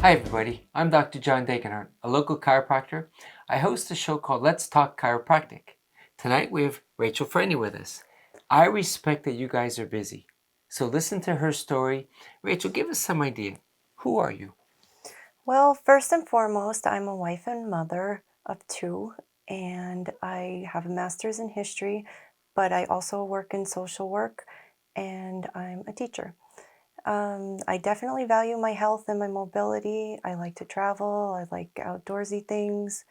Hi everybody, I'm Dr. John Degenhart, a local chiropractor. I host a show called Let's Talk Chiropractic. Tonight we have Rachel Franny with us. I respect that you guys are busy, so listen to her story. Rachel, give us some idea. Who are you? Well, first and foremost, I'm a wife and mother of two, and I have a master's in history, but I also work in social work, and I'm a teacher. I definitely value my health and my mobility. I like to travel, I like outdoorsy things,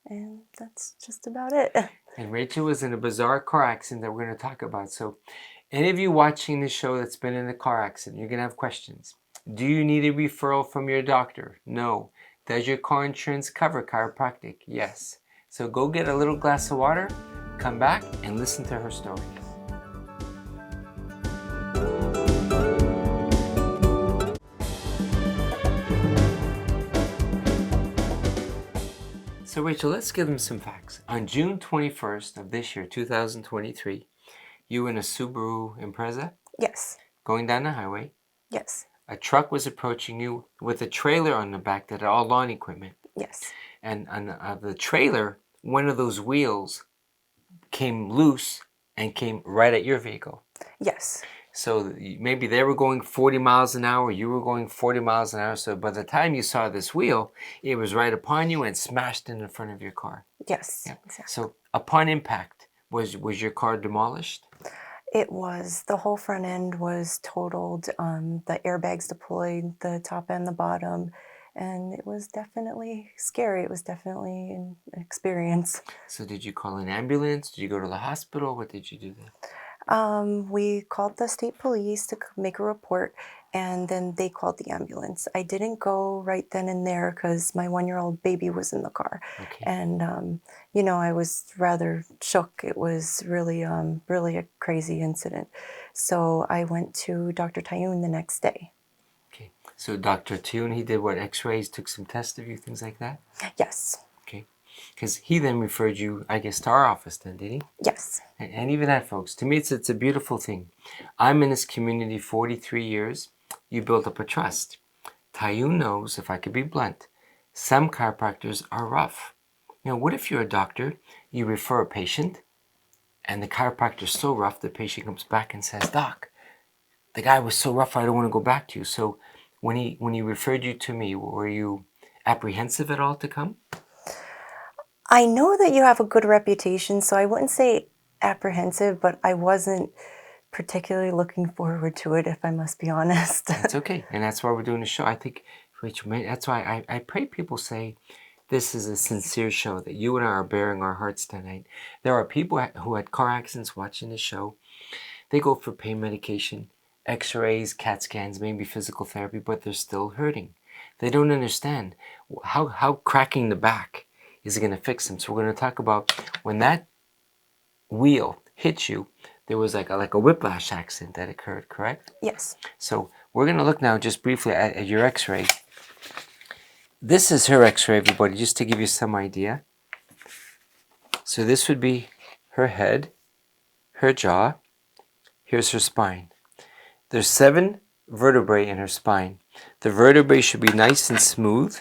and that's just about it. And Rachel was in a bizarre car accident that we're going to talk about. So any of you watching this show that's been in a car accident, you're going to have questions. Do you need a referral from your doctor? No. Does your car insurance cover chiropractic? Yes. So go get a little glass of water, come back, and listen to her story. So Rachel, let's give them some facts. On June 21st of this year, 2023, you were in a Subaru Impreza Yes, going down the highway. yes, A truck was approaching you with a trailer on the back that had all lawn equipment. yes, And on the trailer, one of those wheels came loose and came right at your vehicle. yes. So maybe they were going 40 miles an hour, you were going 40 miles an hour. So by the time you saw this wheel, it was right upon you and smashed in front of your car. Yes, Yeah. exactly. So upon impact, was your car demolished? It was. The whole front end was totaled, the airbags deployed, the top and the bottom, and it was definitely scary. It was definitely an experience. So did you call an ambulance? Did you go to the hospital? What did you do then? We called the state police to make a report, and then they called the ambulance. I didn't go right then and there because my 1-year-old baby was in the car, Okay. and I was rather shook. It was really a crazy incident. So I went to Dr. Tayun the next day. Okay. So Dr. Toon, he did what? X-rays, took some tests of you, things like that? Yes, Okay. Because he then referred you, I guess, to our office then, did he? yes, And even that, folks, to me, it's a beautiful thing. I'm in this community 43 years. You built up a trust. Tayun knows, if I could be blunt, some chiropractors are rough. What if you're a doctor, you refer a patient, and the chiropractor's so rough, the patient comes back and says, Doc, the guy was so rough, I don't want to go back to you. So when he referred you to me, were you apprehensive at all to come? I know that you have a good reputation, so I wouldn't say apprehensive, but I wasn't particularly looking forward to it, if I must be honest. That's okay. And that's why we're doing the show. I think, Rachel, that's why I pray people say this is a sincere show, that you and I are bearing our hearts tonight. There are people who had car accidents watching the show. They go for pain medication, x-rays, CAT scans, maybe physical therapy, but they're still hurting. They don't understand how cracking the back is going to fix them. So we're going to talk about when that wheel hit you, there was like a whiplash accident that occurred, correct? Yes. So we're going to look now just briefly at your x-ray. This is her x-ray, everybody, just to give you some idea. So this would be her head, her jaw. Here's her spine. There's 7 vertebrae in her spine. The vertebrae should be nice and smooth,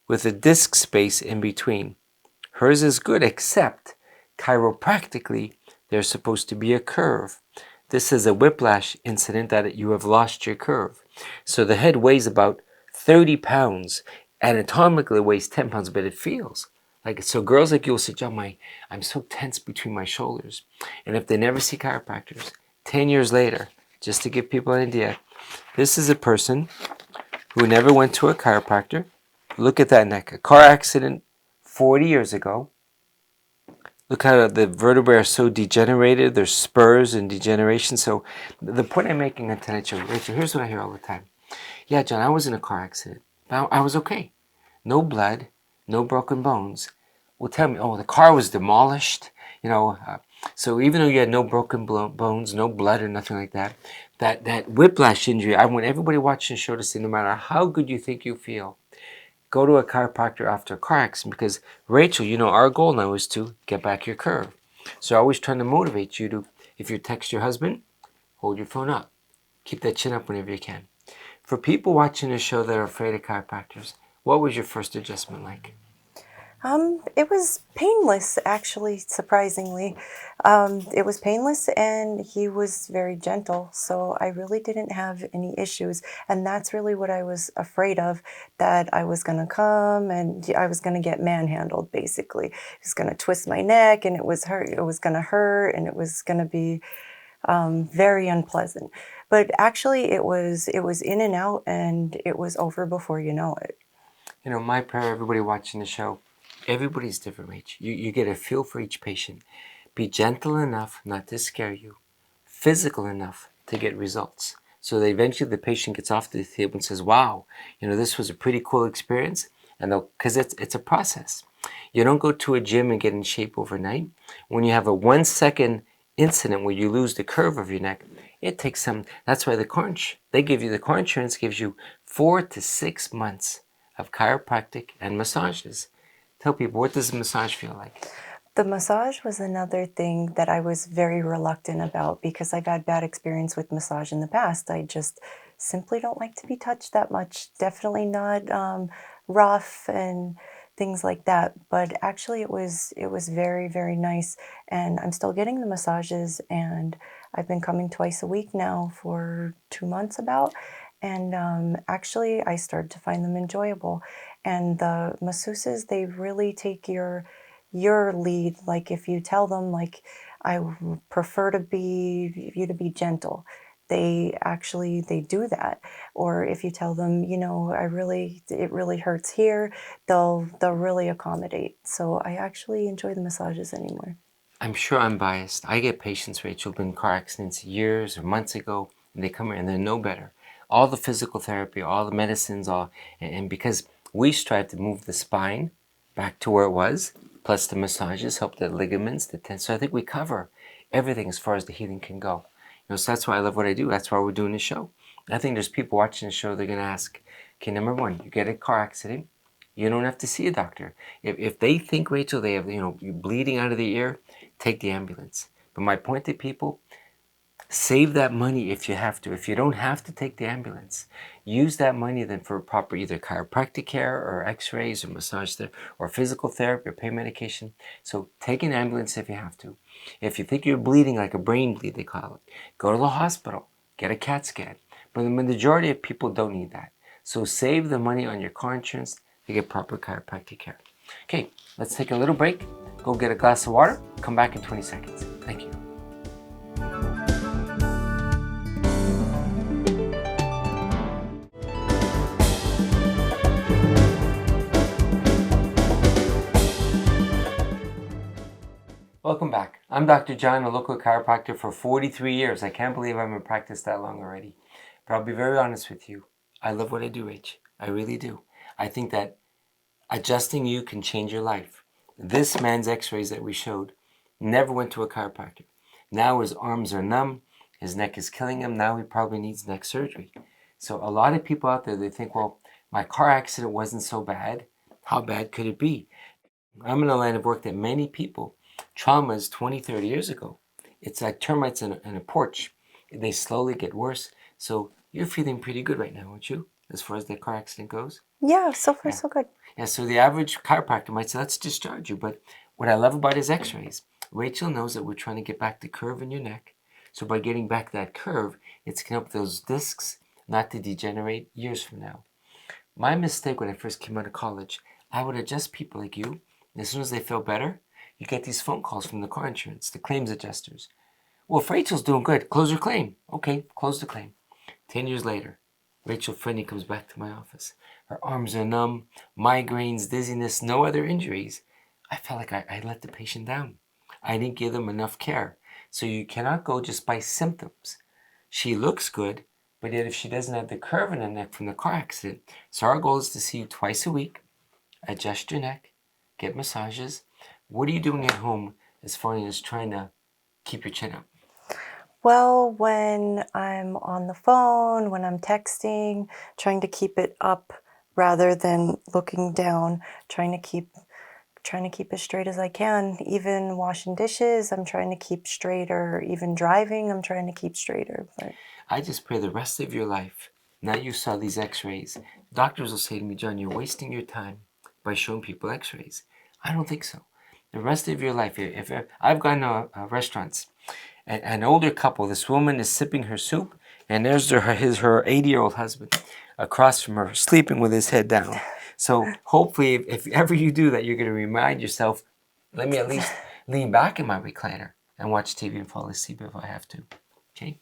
with a disc space in between. Hers is good, except chiropractically, there's supposed to be a curve. This is a whiplash incident that you have lost your curve. So the head weighs about 30 pounds. Anatomically, it weighs 10 pounds, but it feels like it. So girls like you will say, John, I'm so tense between my shoulders. And if they never see chiropractors, 10 years later, just to give people an idea, this is a person who never went to a chiropractor. Look at that neck. A car accident 40 years ago. Look how the vertebrae are so degenerated. There's spurs and degeneration. So the point I'm making on tonight's show, Rachel, here's what I hear all the time. Yeah, John, I was in a car accident. I was okay. No blood, no broken bones. Well, tell me, the car was demolished. So even though you had no broken bones, no blood or nothing like that, that whiplash injury, I want everybody watching the show to say, no matter how good you think you feel, go to a chiropractor after a car accident, because Rachel, our goal now is to get back your curve. So I'm always trying to motivate you to, if you text your husband, hold your phone up. Keep that chin up whenever you can. For people watching the show that are afraid of chiropractors, what was your first adjustment like? It was painless, actually, surprisingly. It was painless and he was very gentle, so I really didn't have any issues. And that's really what I was afraid of, that I was going to come and I was going to get manhandled, basically. He was going to twist my neck and it was going to hurt and it was going to be very unpleasant. But actually, it was in and out and it was over before you know it. You know, my prayer, everybody watching the show, everybody's different, Rach. You get a feel for each patient. Be gentle enough not to scare you, physical enough to get results. So that eventually the patient gets off the table and says, wow, this was a pretty cool experience. And because it's a process. You don't go to a gym and get in shape overnight. When you have a 1 second incident where you lose the curve of your neck, it takes some. That's why the car insurance gives you 4 to 6 months of chiropractic and massages. Tell people, what does a massage feel like? The massage was another thing that I was very reluctant about because I've had bad experience with massage in the past. I just simply don't like to be touched that much. Definitely not rough and things like that. But actually, it was very very nice, and I'm still getting the massages, and I've been coming twice a week now for 2 months about. And actually, I started to find them enjoyable. And the masseuses, they really take your lead. Like if you tell them like prefer to be you to be gentle, they do that. Or if you tell them, it really hurts here, they'll really accommodate. So I actually enjoy the massages anymore. I'm sure I'm biased. I get patients, Rachel, been in car accidents years or months ago, and they come here and they're no better. All the physical therapy, all the medicines, and because we strive to move the spine back to where it was, plus the massages help the ligaments, the tension. So I think we cover everything as far as the healing can go. So that's why I love what I do. That's why we're doing this show. I think there's people watching the show, they're going to ask, okay, number one, you get a car accident, you don't have to see a doctor. If they think, Rachel, they have, you bleeding out of the ear, take the ambulance. But my point to people, save that money if you have to. If you don't have to take the ambulance, use that money then for proper either chiropractic care or x-rays or massage therapy or physical therapy or pain medication. So take an ambulance if you have to. If you think you're bleeding, like a brain bleed they call it, go to the hospital, get a CAT scan. But the majority of people don't need that. So save the money on your car insurance to get proper chiropractic care. Okay, let's take a little break. Go get a glass of water. Come back in 20 seconds. Thank you. Welcome back. I'm Dr. John, a local chiropractor for 43 years. I can't believe I'm in practice that long already. But I'll be very honest with you. I love what I do, H. I really do. I think that adjusting you can change your life. This man's x-rays that we showed never went to a chiropractor. Now his arms are numb, his neck is killing him, now he probably needs neck surgery. So a lot of people out there, they think, well, my car accident wasn't so bad. How bad could it be? I'm in a line of work that many people, traumas 20, 30 years ago. It's like termites in a porch. They slowly get worse. So you're feeling pretty good right now, aren't you? As far as the car accident goes? Yeah, so far Yeah. so good. Yeah, so the average chiropractor might say, let's discharge you. But what I love about his x-rays, Rachel knows that we're trying to get back the curve in your neck. So by getting back that curve, it's going to help those discs not to degenerate years from now. My mistake when I first came out of college, I would adjust people like you. And as soon as they feel better, you get these phone calls from the car insurance, the claims adjusters. Well, if Rachel's doing good, close her claim. Okay, close the claim. 10 years later, Rachel Finney comes back to my office. Her arms are numb, migraines, dizziness, no other injuries. I felt like I let the patient down. I didn't give them enough care. So you cannot go just by symptoms. She looks good, but yet if she doesn't have the curve in her neck from the car accident, so our goal is to see you twice a week, adjust your neck, get massages. What are you doing at home as far as trying to keep your chin up? Well, when I'm on the phone, when I'm texting, trying to keep it up rather than looking down, trying to keep as straight as I can. Even washing dishes, I'm trying to keep straighter. Even driving, I'm trying to keep straighter. But I just pray the rest of your life Now you saw these x-rays. Doctors will say to me, John, you're wasting your time by showing people x-rays. I don't think so. The rest of your life, if I've gone to restaurants, an older couple, this woman is sipping her soup, and there's her 80-year-old husband across from her, sleeping with his head down. So hopefully, if ever you do that, you're going to remind yourself, let me at least lean back in my recliner and watch TV and fall asleep if I have to. Okay?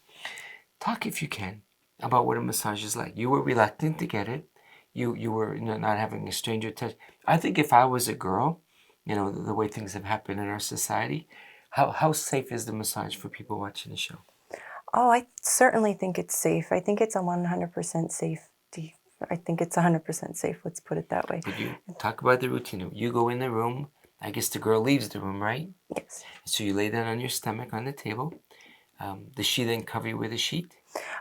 Talk, if you can, about what a massage is like. You were reluctant to get it. You were not having a stranger touch. I think if I was a girl, the way things have happened in our society, how safe is the massage for people watching the show? Oh, I certainly think it's safe. I think it's a 100% safety. I think it's 100% safe. Let's put it that way. But you talk about the routine. You go in the room. I guess the girl leaves the room, right? Yes. So you lay down on your stomach on the table. Does she then cover you with a sheet?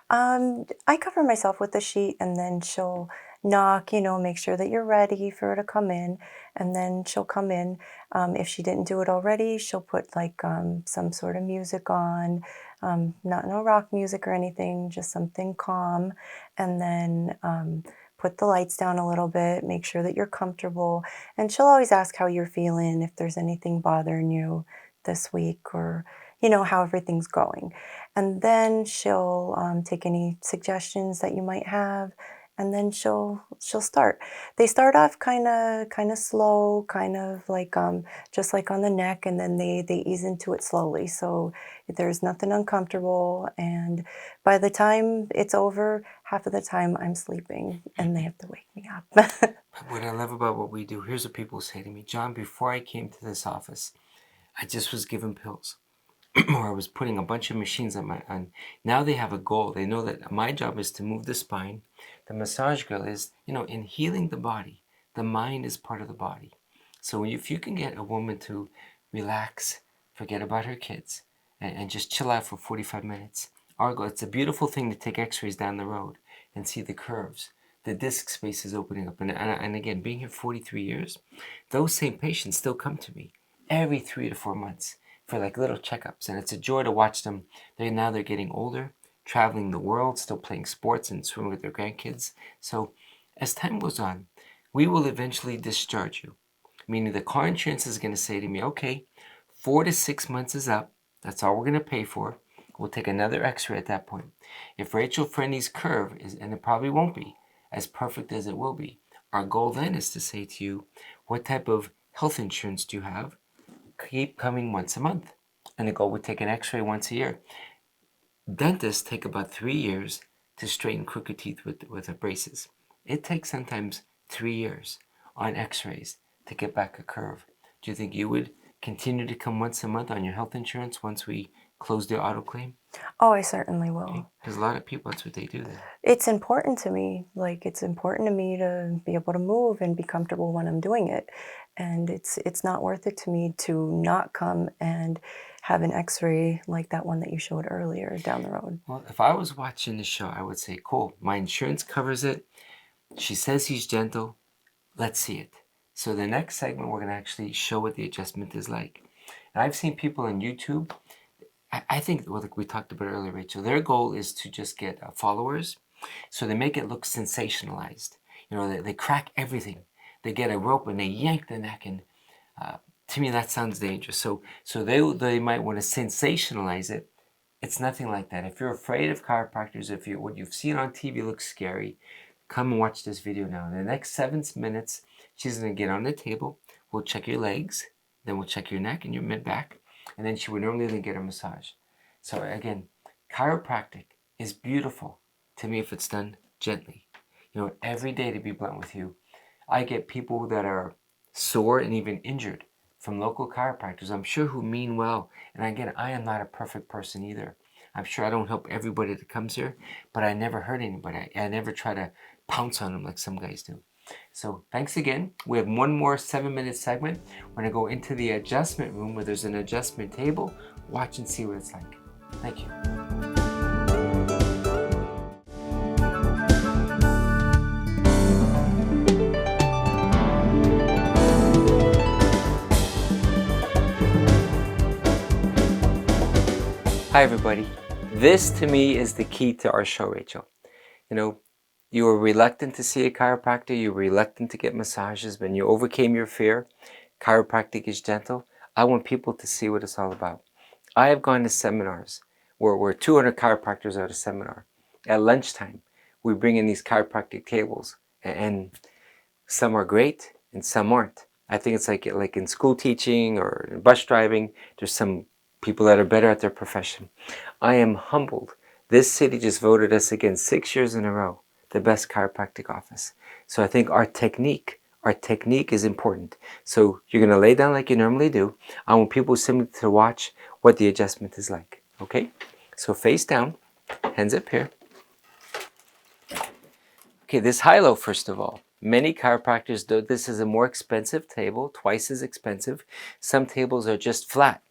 I cover myself with a sheet, and then she'll knock, make sure that you're ready for her to come in, and then she'll come in. If she didn't do it already, she'll put like some sort of music on, not no rock music or anything, just something calm, and then put the lights down a little bit, make sure that you're comfortable, and she'll always ask how you're feeling, if there's anything bothering you this week, or how everything's going. And then she'll take any suggestions that you might have, and then she'll start. They start off kind of slow, kind of like just like on the neck, and then they ease into it slowly. So there's nothing uncomfortable, and by the time it's over, half of the time I'm sleeping, and they have to wake me up. What I love about what we do, here's what people say to me. John, before I came to this office, I just was given pills. Or I was putting a bunch of machines on. Now they have a goal. They know that my job is to move the spine. The massage girl is, in healing the body, the mind is part of the body. So if you can get a woman to relax, forget about her kids, and just chill out for 45 minutes, our goal, it's a beautiful thing to take x-rays down the road and see the curves. The disc space is opening up. And again, being here 43 years, those same patients still come to me every 3 to 4 months for like little checkups, and it's a joy to watch them. They're getting older, traveling the world, still playing sports and swimming with their grandkids. So as time goes on, we will eventually discharge you. Meaning the car insurance is going to say to me, okay, 4 to 6 months is up. That's all we're going to pay for. We'll take another x-ray at that point. If Rachel Frenny's curve is, and it probably won't be, as perfect as it will be, our goal then is to say to you, what type of health insurance do you have? Keep coming once a month. And the goal would take an x-ray once a year. Dentists take about 3 years to straighten crooked teeth with braces. It takes sometimes 3 years on x-rays to get back a curve. Do you think you would continue to come once a month on your health insurance once we close the auto claim? Oh, I certainly will. Because a lot of people, that's what they do then. It's important to me. Like, it's important to me to be able to move and be comfortable when I'm doing it. And it's not worth it to me to not come and have an x-ray like that one that you showed earlier down the road. Well, if I was watching the show, I would say, cool, my insurance covers it. She says he's gentle. Let's see it. So the next segment, we're going to actually show what the adjustment is like. And I've seen people on YouTube, I think, well, like we talked about earlier, Rachel, their goal is to just get followers. So they make it look sensationalized. They crack everything. They get a rope and they yank the neck, and to me that sounds dangerous. So they might want to sensationalize it. It's nothing like that. If you're afraid of chiropractors, if what you've seen on TV looks scary, come and watch this video now. In the next 7 minutes, she's going to get on the table. We'll check your legs, then we'll check your neck and your mid-back, and then she would normally then get a massage. So again, chiropractic is beautiful to me if it's done gently. Every day, to be blunt with you, I get people that are sore and even injured from local chiropractors, I'm sure, who mean well. And again, I am not a perfect person either. I'm sure I don't help everybody that comes here, but I never hurt anybody. I never try to pounce on them like some guys do. So thanks again. We have one more 7-minute segment. We're going to go into the adjustment room where there's an adjustment table. Watch and see what it's like. Thank you. Hi everybody. This to me is the key to our show, Rachel. You were reluctant to see a chiropractor. You were reluctant to get massages. When you overcame your fear, chiropractic is gentle. I want people to see what it's all about. I have gone to seminars where 200 chiropractors at a seminar. At lunchtime, we bring in these chiropractic tables, and some are great and some aren't. I think it's like in school teaching or in bus driving, there's some people that are better at their profession. I am humbled. This city just voted us again 6 years in a row the best chiropractic office. So I think our technique is important. So you're going to lay down like you normally do. I want people simply to watch what the adjustment is like. Okay? So face down, hands up here. Okay, this high-low, first of all. Many chiropractors do this is a more expensive table, twice as expensive. Some tables are just flat,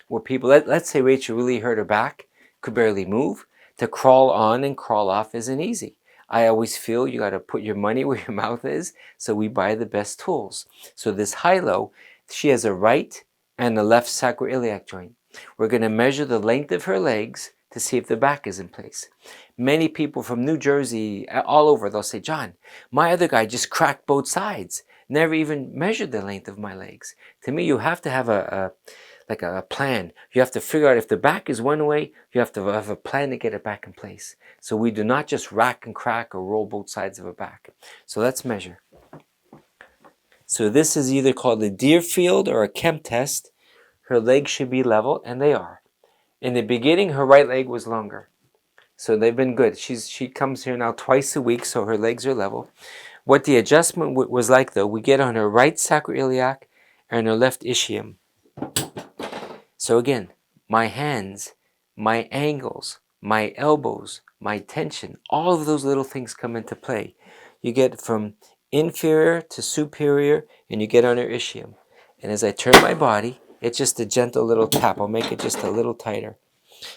where people, let's say Rachel really hurt her back, could barely move. To crawl on and crawl off isn't easy. I always feel you got to put your money where your mouth is, so we buy the best tools. So this high-low, she has a right and a left sacroiliac joint. We're going to measure the length of her legs to see if the back is in place. Many people from New Jersey, all over, they'll say, John, my other guy just cracked both sides. Never even measured the length of my legs. To me, you have to have a plan. You have to figure out if the back is one way, you have to have a plan to get it back in place. So we do not just rack and crack or roll both sides of a back. So let's measure. So this is either called a Deerfield or a Kemp test. Her legs should be level, and they are. In the beginning, her right leg was longer. So they've been good. She comes here now twice a week, so her legs are level. What the adjustment was like, though, we get on her right sacroiliac and her left ischium. So again, my hands, my angles, my elbows, my tension, all of those little things come into play. You get from inferior to superior, and you get on her ischium. And as I turn my body, it's just a gentle little tap. I'll make it just a little tighter.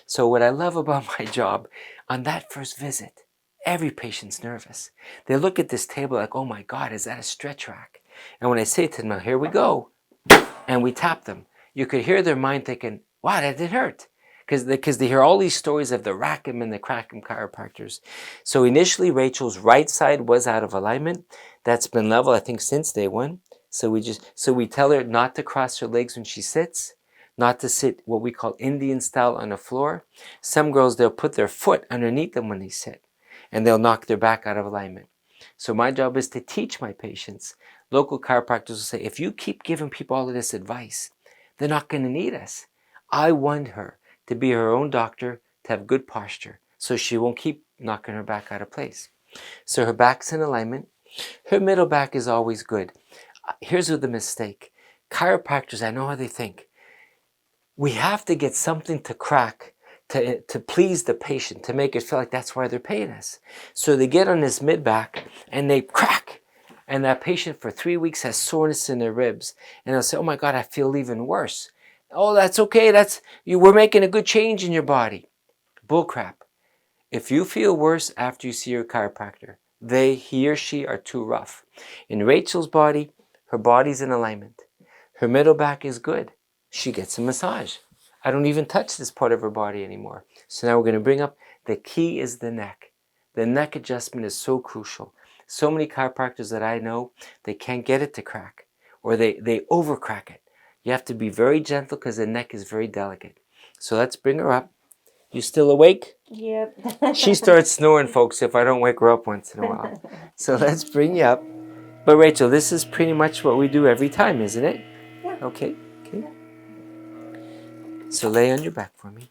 So what I love about my job, on that first visit, every patient's nervous. They look at this table like, oh my God, is that a stretch rack? And when I say to them, now here we go, and we tap them, you could hear their mind thinking, wow, that did hurt. Because they hear all these stories of the rack 'em and the crack 'em chiropractors. So initially, Rachel's right side was out of alignment. That's been level, I think, since day one. So we tell her not to cross her legs when she sits, not to sit what we call Indian style on the floor. Some girls, they'll put their foot underneath them when they sit, and they'll knock their back out of alignment. So my job is to teach my patients. Local chiropractors will say, if you keep giving people all of this advice, they're not going to need us. I want her to be her own doctor, to have good posture, so she won't keep knocking her back out of place. So her back's in alignment. Her middle back is always good. Here's the mistake. Chiropractors, I know how they think. We have to get something to crack to please the patient, to make it feel like that's why they're paying us. So they get on this mid back and they crack. And that patient for 3 weeks has soreness in their ribs. And they'll say, oh my God, I feel even worse. Oh, that's okay. We're making a good change in your body. Bull crap. If you feel worse after you see your chiropractor, he or she are too rough. In Rachel's body, her body's in alignment. Her middle back is good. She gets a massage. I don't even touch this part of her body anymore. So now we're going to bring up, the key is the neck. The neck adjustment is so crucial. So many chiropractors that I know, they can't get it to crack, or they over crack it. You have to be very gentle because the neck is very delicate. So let's bring her up. You still awake? Yep. She starts snoring, folks, if I don't wake her up once in a while. So let's bring you up. But Rachel, this is pretty much what we do every time, isn't it? Yeah. Okay. So lay on your back for me.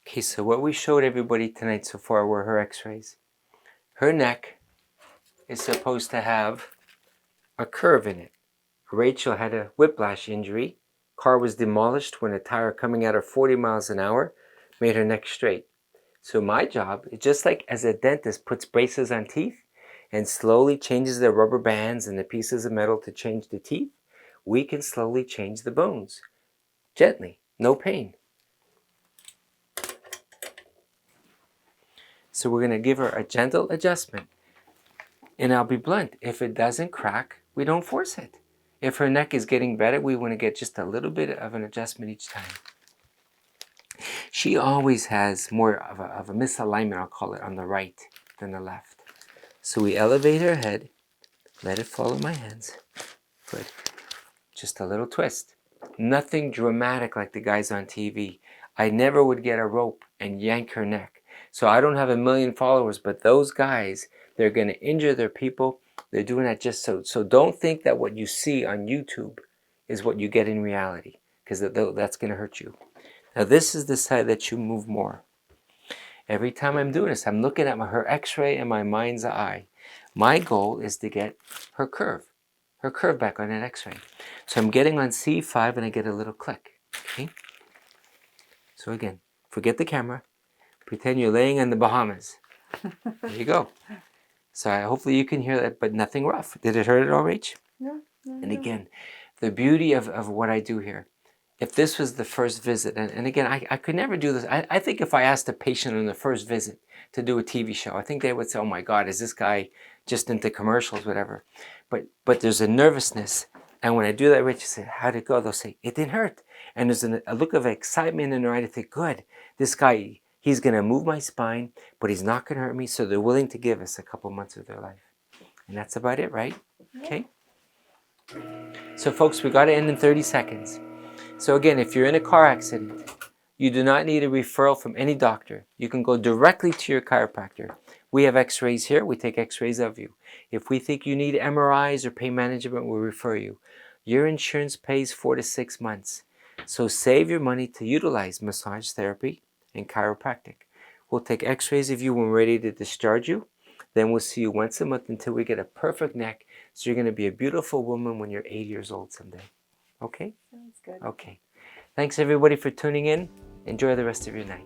Okay, so what we showed everybody tonight so far were her x-rays. Her neck is supposed to have a curve in it. Rachel had a whiplash injury. Car was demolished when a tire coming at her 40 miles an hour made her neck straight. So my job is just like as a dentist puts braces on teeth and slowly changes the rubber bands and the pieces of metal to change the teeth, we can slowly change the bones. Gently, no pain. So we're going to give her a gentle adjustment. And I'll be blunt, if it doesn't crack, we don't force it. If her neck is getting better, we want to get just a little bit of an adjustment each time. She always has more of a misalignment, I'll call it, on the right than the left. So we elevate her head, let it follow my hands. Good. Just a little twist. Nothing dramatic like the guys on TV. I never would get a rope and yank her neck. So I don't have 1 million followers, but those guys, they're going to injure their people. They're doing that just so. So don't think that what you see on YouTube is what you get in reality, because that's going to hurt you. Now this is the side that you move more. Every time I'm doing this, I'm looking at her x-ray and my mind's eye. My goal is to get her curve back on that x-ray. So I'm getting on C5 and I get a little click. Okay? So again, forget the camera. Pretend you're laying in the Bahamas. There you go. So hopefully you can hear that, but nothing rough. Did it hurt at all, Rach? No. And again, the beauty of what I do here, if this was the first visit, and again, I could never do this. I think if I asked a patient on the first visit to do a TV show, I think they would say, oh my God, is this guy just into commercials, whatever. But there's a nervousness. And when I do that, Rich, I say, how'd it go? They'll say, it didn't hurt. And there's a look of excitement in their eye to think, good, this guy, he's going to move my spine, but he's not going to hurt me. So they're willing to give us a couple months of their life. And that's about it, right? Okay. So folks, we got to end in 30 seconds. So again, if you're in a car accident, you do not need a referral from any doctor. You can go directly to your chiropractor. We have x-rays here. We take x-rays of you. If we think you need MRIs or pain management, we'll refer you. Your insurance pays 4 to 6 months. So save your money to utilize massage therapy and chiropractic. We'll take x-rays of you when we're ready to discharge you. Then we'll see you once a month until we get a perfect neck. So you're going to be a beautiful woman when you're 80 years old someday. Okay? Sounds good. Okay. Thanks everybody for tuning in. Enjoy the rest of your night.